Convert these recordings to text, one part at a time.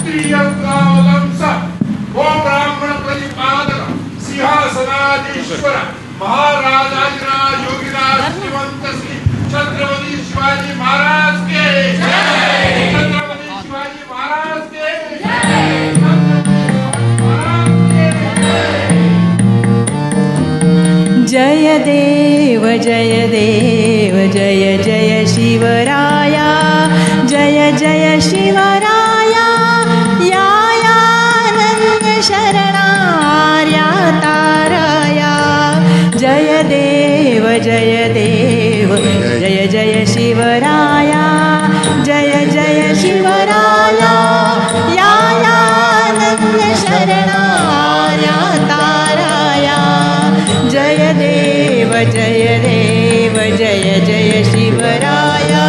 क्षत्रियवंश गो ब्राह्मण प्रतिपादक सिंहासनाधीश्वर महाराजाधिराज योगीराज श्रीमंत श्री छत्रपति शिवाजी महाराज के जय। छत्रपति शिवाजी महाराज के जय। जय देव जय देव जय जय शिवराया जय जय शिवराया यायानंद शरणार्या ताराया जय देव जय देव जय जय शिवराया जय जय शिवराया यायानंद शरणार्या ताराया जय देव जय देव जय जय शिवराया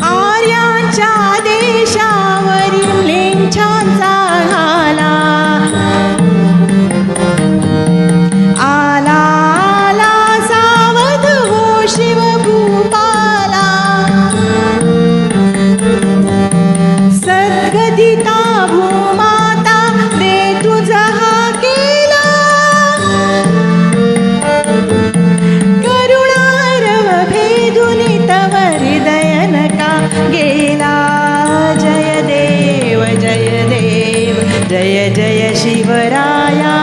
आर्यांच्या देशावरील लेंछांचा घाला आला आला सावध हो शिवभूपाला सद्गदिता भूमाता दे तुझा हा केला करुणारव भेदुनी तव हृदय नका गेला जय देव जय देव जय जय शिवराया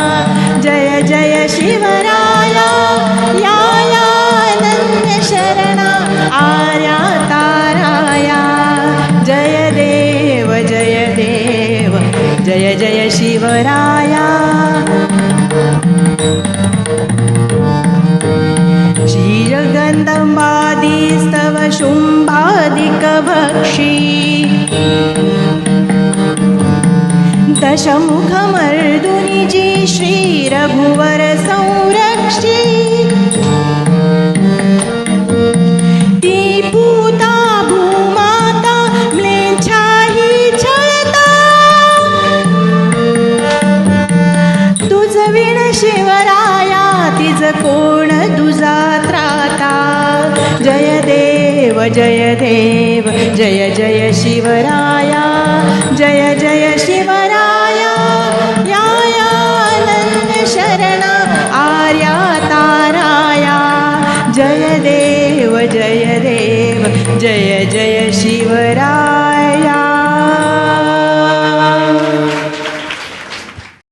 जय जय शिवराया यायानंद शरणा आर्या ताराया जय देव जय देव जय जय शिवराया क्षीरगन्धमादिस्तव शुम्भादिकभक्षी दशमुखमर्दुनि जी श्रीरघुवर संरक्षी ती पूता भूमाता म्लेच्छाही छळता तुझ विण शिवराया तिज कोण तुझा त्राता जय देव जय देव जय जय शिवराया जय जय शिवराया यायानंद शरणा आर्या ताराया जय देव जय देव जय जय शिवराया।